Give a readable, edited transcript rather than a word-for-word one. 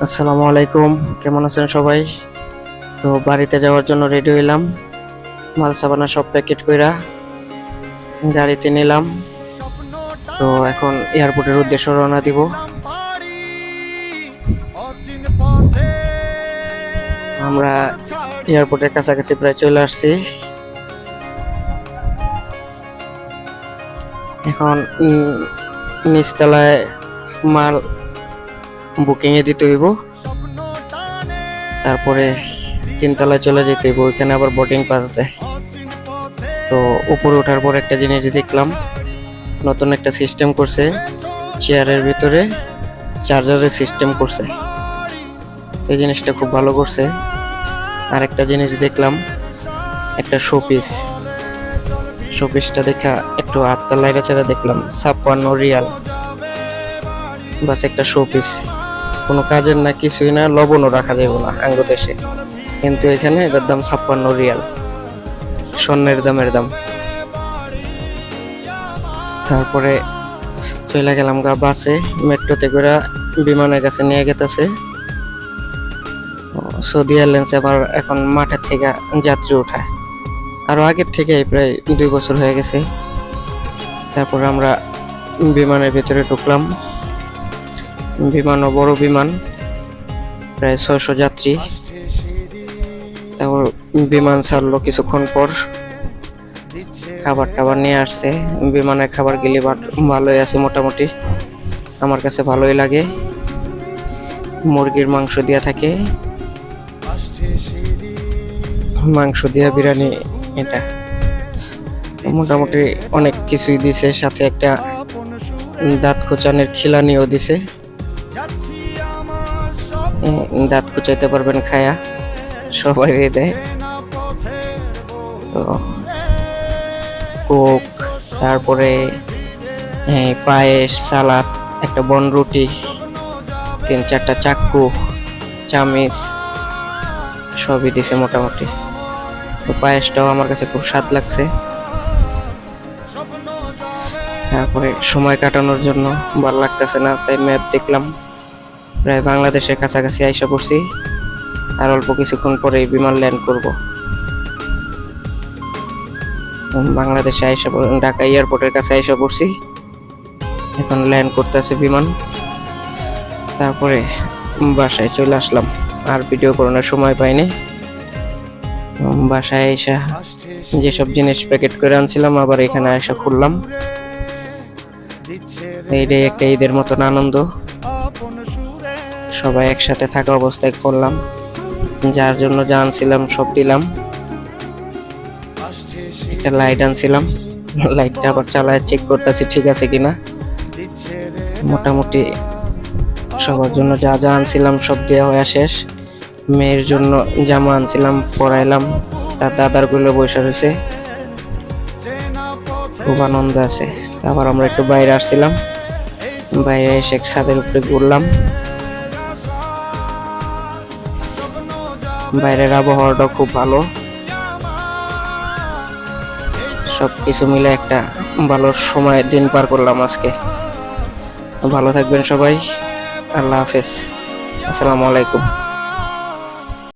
আসসালামু আলাইকুম, কেমন আছেন সবাই? তো বাড়িতে যাওয়ার জন্য রেডি হইলাম। মাল সাবানা সব প্যাকেট কইরা গাড়িতে নিলাম। তো এখন এয়ারপোর্টের উদ্দেশ্যে রওনা দিব। আমরা এয়ারপোর্টের কাছাকাছি প্রায় চলে আসছি। এখন নিচতলায় মাল বুকিং এ দিতে হইব, তারপরে তিনতলায় চলে যেতে হইব, ওইখানে আবার বোর্ডিং পাস দেয়। তো উপরে ওঠার পর একটা জিনিস দেখলাম, নতুন একটা সিস্টেম করছে, চেয়ারের ভিতরে চার্জারের সিস্টেম করছে। এই জিনিসটা খুব ভালো করছে। আর একটা জিনিস দেখলাম, একটা শোপিসটা দেখা একটু হাতটা লাইরা ছাড়া দেখলাম 56 রিয়াল। বাস একটা শোপিস, কোনো কাজের না, কিছুই না, লবণও রাখা যাবে না আঙ্গ দেশে, কিন্তু এখানে এটার দাম 56 রিয়াল, স্বর্ণের দাম। তারপরে চলে গেলাম বাসে, মেট্রোতে করে বিমানের কাছে নিয়ে গেতেছে সৌদি এয়ারলাইন্সে। আবার এখন মাঠের থেকে যাত্রী উঠায়, আরো আগের থেকে প্রায় 2 বছর হয়ে গেছে। তারপর আমরা বিমানের ভিতরে ঢুকলাম। বিমানও বড় বিমান, প্রায় 600 যাত্রী। তারপর বিমান ছাড়লো কিছুক্ষণ পর, খাবার টাবার নিয়ে আসছে। বিমানের খাবার গেলে ভালোই আছে, মোটামুটি আমার কাছে ভালোই লাগে। মুরগির মাংস দিয়া থাকে, মাংস দিয়া বিরিয়ানি, এটা মোটামুটি অনেক কিছুই দিছে, সাথে একটা দাঁত কোচানের খিলানিও দিছে। দাঁত কোচাইতে পারবেন খায়া, সবাই দেয়। তো কোক, তারপরে পায়েস, সালাদ, একটা বনরুটি, 3-4টা চাক্কু, চামিচ সবই দিছে মোটামুটি। তো পায়েসটাও আমার কাছে খুব স্বাদ লাগছে। তারপরে সময় কাটানোর জন্য ভালো লাগতেছে না, তাই ম্যাপ দেখলাম, প্রায় বাংলাদেশের কাছাকাছি আইসা পড়ছি। আর অল্প কিছুক্ষণ পরে বিমান ল্যান্ড করব। বাংলাদেশে আইসা, ঢাকা এয়ারপোর্টের কাছে আইসা পড়ছি, এখন ল্যান্ড করতেছে বিমান। তারপরে বাসায় চলে আসলাম, আর ভিডিও করানোর সময় পাইনি। বাসায় আইসা যেসব জিনিস প্যাকেট করে আনছিলাম আবার এখানে আইসা খুললাম। এইটাই একটা ঈদের মতন আনন্দ, সবাই একসাথে থাকা অবস্থায় করলাম। যার জন্য যা আনছিলাম সব দিলাম। একটা লাইট আনছিলাম, লাইটটা আবার চালায় চেক করতেছি ঠিক আছে কিনা। মোটামুটি সবার জন্য যা যা আনছিলাম সব দেওয়া হয়ে শেষ। মেয়ের জন্য জামা আনছিলাম, পরাইলাম, তার দাদার গুলো বসে রয়েছে, খুব আনন্দ আছে। তারপর আমরা একটু বাইরে আসছিলাম, বাইরে এসে ছাদের উপরে ঘুরলাম। বাইরের আবহাওয়াটা খুব ভালো, সবকিছু মিলে একটা ভালো সময় দিন পার করলাম আজকে। ভালো থাকবেন সবাই, আল্লাহ হাফেজ, আসসালামু আলাইকুম।